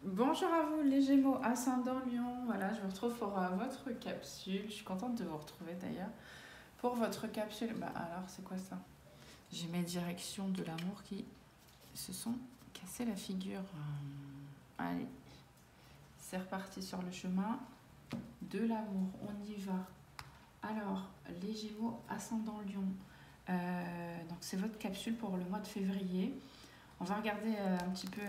Bonjour à vous les Gémeaux, ascendant Lion. Voilà, je vous retrouve pour votre capsule. Je suis contente de vous retrouver d'ailleurs. Pour votre capsule, bah alors c'est quoi ça? J'ai mes directions de l'amour qui se sont cassées la figure. Allez, c'est reparti sur le chemin de l'amour. On y va. Alors, les Gémeaux, ascendant Lion. Donc c'est votre capsule pour le mois de février. On va regarder un petit peu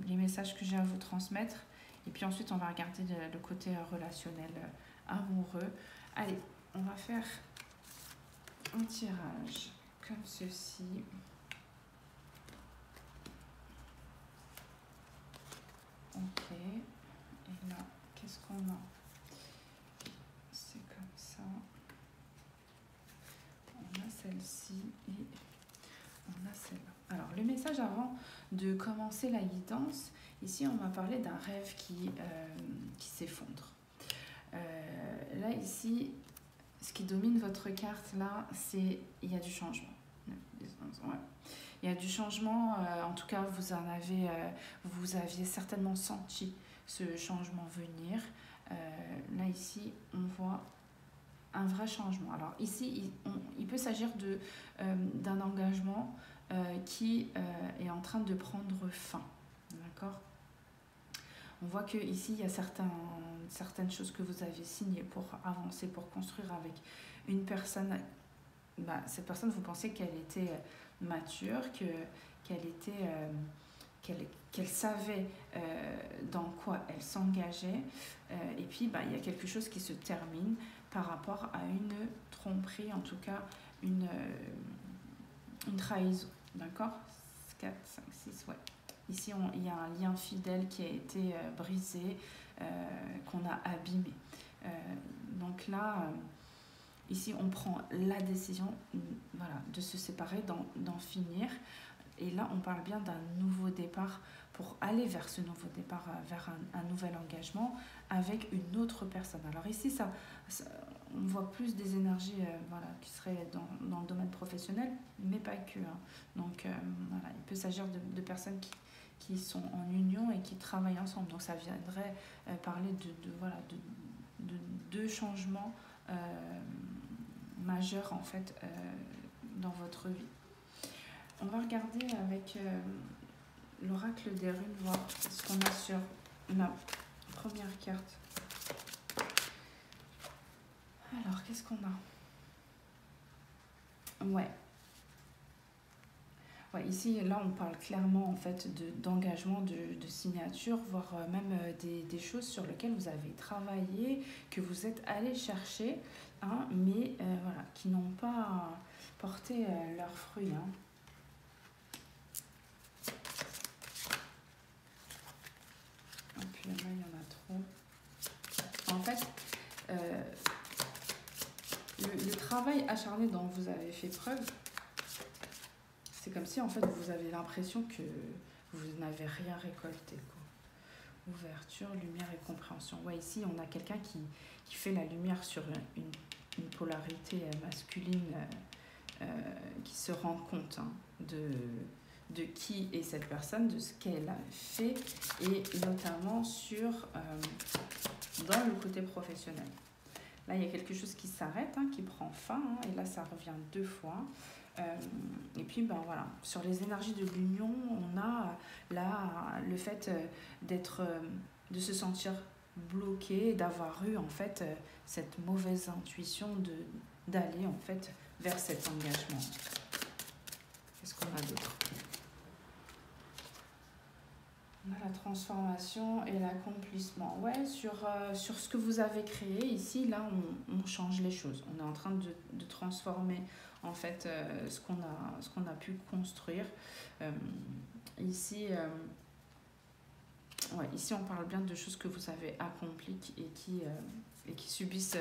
les messages que j'ai à vous transmettre. Et puis ensuite, on va regarder le côté relationnel, amoureux. Allez, on va faire un tirage comme ceci. Ok. Et là, qu'est-ce qu'on a? C'est comme ça. On a celle-ci et on a celle-là. Alors, le message avant de commencer la guidance, ici, on m'a parlé d'un rêve qui s'effondre. Là, ici, ce qui domine votre carte, là, c'est il y a du changement. Ouais. Il y a du changement, en tout cas, vous aviez certainement senti ce changement venir. Là, ici, on voit un vrai changement. Alors ici, il peut s'agir d'un engagement qui est en train de prendre fin. D'accord? On voit que ici il y a certaines choses que vous avez signées pour avancer, pour construire avec une personne. Cette personne, vous pensez qu'elle était mature, qu'elle savait dans quoi elle s'engageait. Et puis, il y a quelque chose qui se termine par rapport à une tromperie, en tout cas une trahison. D'accord? 4, 5, 6, ouais. Ici, il y a un lien fidèle qui a été brisé, qu'on a abîmé. Donc là, ici, on prend la décision, voilà, de se séparer, d'en finir. Et là, on parle bien d'un nouveau départ pour aller vers ce nouveau départ, vers un nouvel engagement avec une autre personne. Alors ici, on voit plus des énergies voilà, qui seraient dans le domaine professionnel, mais pas que. Hein. Donc voilà, il peut s'agir de personnes qui sont en union et qui travaillent ensemble. Donc ça viendrait parler de deux changements majeurs en fait dans votre vie. On va regarder avec l'oracle des runes, voir ce qu'on a sur la première carte. Alors, qu'est-ce qu'on a? Ouais, ici, là, on parle clairement en fait d'engagement, de signature, voire même des choses sur lesquelles vous avez travaillé, que vous êtes allé chercher, hein, mais voilà, qui n'ont pas porté leurs fruits. Hein. Et puis là, il y en a trop. En fait, le travail acharné dont vous avez fait preuve, c'est comme si en fait vous avez l'impression que vous n'avez rien récolté. Quoi. Ouverture, lumière et compréhension. Ouais, ici on a quelqu'un qui fait la lumière sur une polarité masculine qui se rend compte hein, de qui est cette personne, de ce qu'elle a fait et notamment dans le côté professionnel. Là, il y a quelque chose qui s'arrête, hein, qui prend fin, hein, et là, ça revient 2 fois. Et puis, voilà, sur les énergies de l'union, on a là le fait de se sentir bloqué, d'avoir eu en fait cette mauvaise intuition d'aller en fait vers cet engagement. Qu'est-ce qu'on a d'autre? On a la transformation et l'accomplissement. Ouais, sur ce que vous avez créé, ici, là, on change les choses. On est en train de transformer, en fait, ce qu'on a pu construire. Ici, ici, on parle bien de choses que vous avez accomplies et qui subissent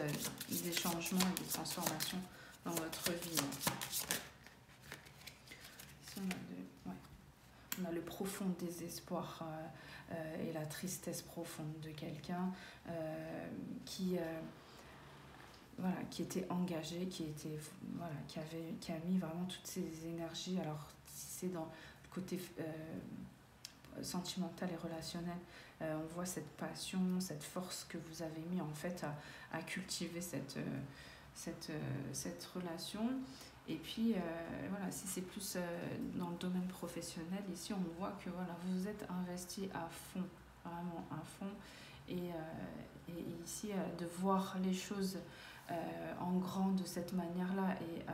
des changements et des transformations dans votre vie. Ici, on a le profond désespoir et la tristesse profonde de quelqu'un qui était engagé, qui a mis vraiment toutes ses énergies. Alors, si c'est dans le côté sentimentale et relationnelle. On voit cette passion, cette force que vous avez mis en fait à cultiver cette relation. Et puis voilà, si c'est plus dans le domaine professionnel, ici on voit que voilà, vous vous êtes investi à fond, vraiment à fond. Et ici, de voir les choses en grand de cette manière-là et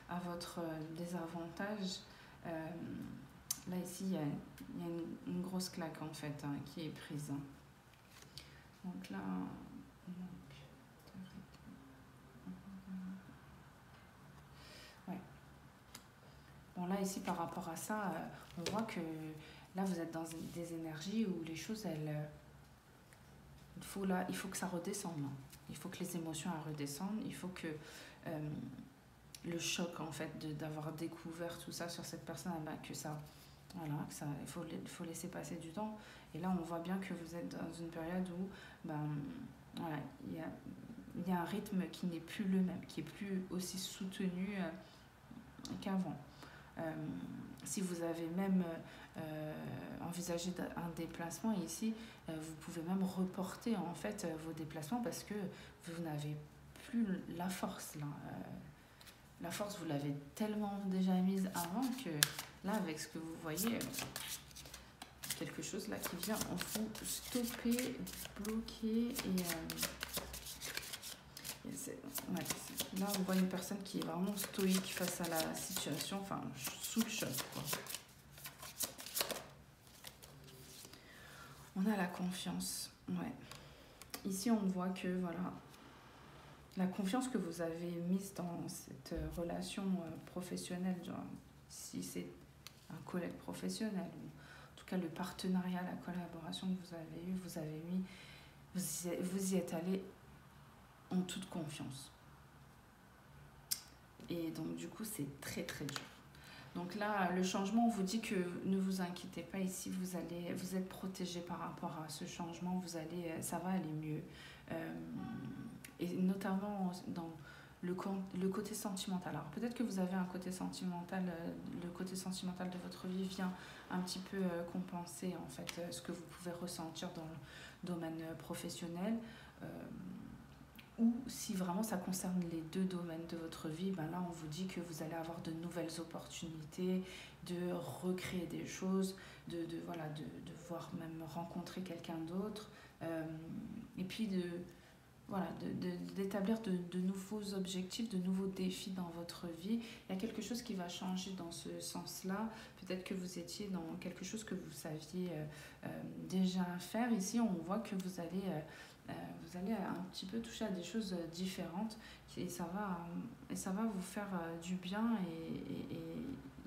à votre désavantage, là ici, il y a une grosse claque en fait hein, qui est prise. Donc là, ouais. Bon là ici par rapport à ça, on voit que là vous êtes dans des énergies où les choses il faut que ça redescende. Hein. Il faut que les émotions elles redescendent. Il faut que le choc en fait d'avoir découvert tout ça sur cette personne, que ça, voilà, il faut laisser passer du temps. Et là on voit bien que vous êtes dans une période où voilà, il y a un rythme qui n'est plus le même, qui est plus aussi soutenu qu'avant. Si vous avez même envisagé un déplacement ici, vous pouvez même reporter en fait vos déplacements parce que vous n'avez plus la force là. La force, vous l'avez tellement déjà mise avant que là, avec ce que vous voyez, quelque chose là qui vient vous stopper, bloquer là, on voit une personne qui est vraiment stoïque face à la situation, enfin, sous le choc, quoi. On a la confiance, ouais. Ici, on voit que, voilà, la confiance que vous avez mise dans cette relation professionnelle, genre, si c'est un collègue professionnel, ou en tout cas le partenariat, la collaboration que vous avez eu, vous y êtes allé en toute confiance. Et donc du coup c'est très très dur. Donc là le changement, on vous dit que ne vous inquiétez pas, ici vous êtes protégé par rapport à ce changement, ça va aller mieux. Et notamment dans le côté sentimental. Alors peut-être que vous avez un côté sentimental, le côté sentimental de votre vie vient un petit peu compenser en fait ce que vous pouvez ressentir dans le domaine professionnel. Ou si vraiment ça concerne les deux domaines de votre vie, là on vous dit que vous allez avoir de nouvelles opportunités, de recréer des choses, de voir même rencontrer quelqu'un d'autre, et puis d'établir de nouveaux objectifs, de nouveaux défis dans votre vie. Il y a quelque chose qui va changer dans ce sens-là. Peut-être que vous étiez dans quelque chose que vous saviez déjà faire. Ici, on voit que vous allez un petit peu toucher à des choses différentes et ça va vous faire du bien et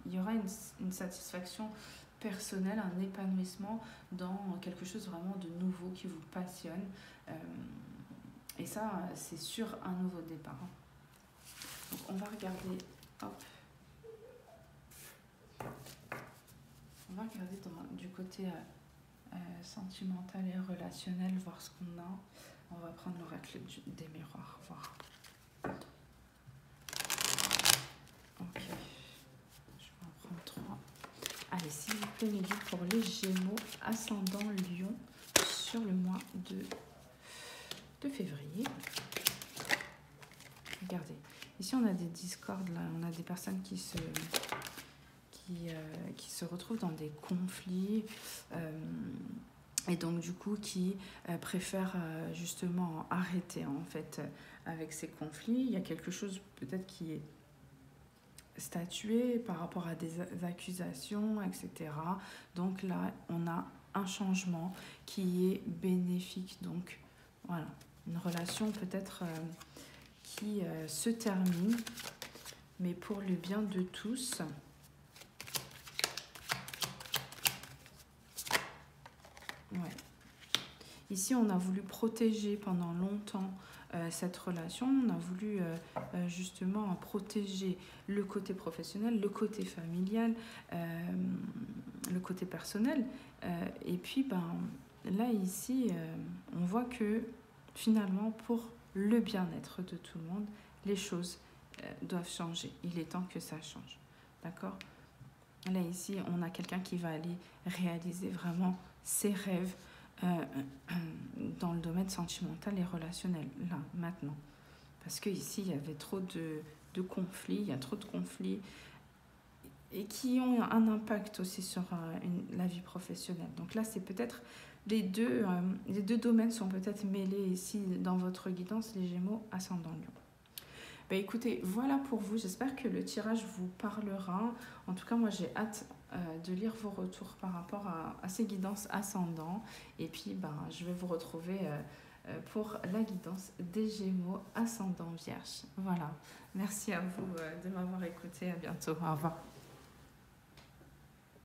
il y aura une satisfaction personnelle, un épanouissement dans quelque chose vraiment de nouveau qui vous passionne. Et ça, c'est sur un nouveau départ. Donc on va regarder, hop. On va regarder du côté sentimental et relationnel, voir ce qu'on a. On va prendre l'oracle des miroirs, voir. Ok. Je vais en prendre 3. Allez, s'il vous plaît, mes guides pour les Gémeaux, ascendant Lion, sur le mois de février. Regardez, ici on a des discordes, là, on a des personnes qui se retrouvent dans des conflits et donc du coup qui préfèrent justement arrêter en fait avec ces conflits. Il y a quelque chose peut-être qui est statué par rapport à des accusations, etc. Donc là, on a un changement qui est bénéfique. Donc voilà, une relation peut-être qui se termine, mais pour le bien de tous. Ouais. Ici, on a voulu protéger pendant longtemps cette relation. On a voulu justement protéger le côté professionnel, le côté familial, le côté personnel. Et puis, là, ici, on voit que finalement, pour le bien-être de tout le monde, les choses doivent changer. Il est temps que ça change. D'accord ? Là, ici, on a quelqu'un qui va aller réaliser vraiment ses rêves dans le domaine sentimental et relationnel, là, maintenant. Parce qu'ici, il y avait trop de conflits, il y a trop de conflits et qui ont un impact aussi sur la vie professionnelle. Donc là, c'est peut-être les deux domaines sont peut-être mêlés ici dans votre guidance, les Gémeaux, ascendant Lion. Ben écoutez, voilà pour vous. J'espère que le tirage vous parlera. En tout cas, moi, j'ai hâte de lire vos retours par rapport à ces guidances ascendants. Et puis, je vais vous retrouver pour la guidance des Gémeaux ascendant Vierge. Voilà. Merci à vous de m'avoir écouté. À bientôt. Au revoir.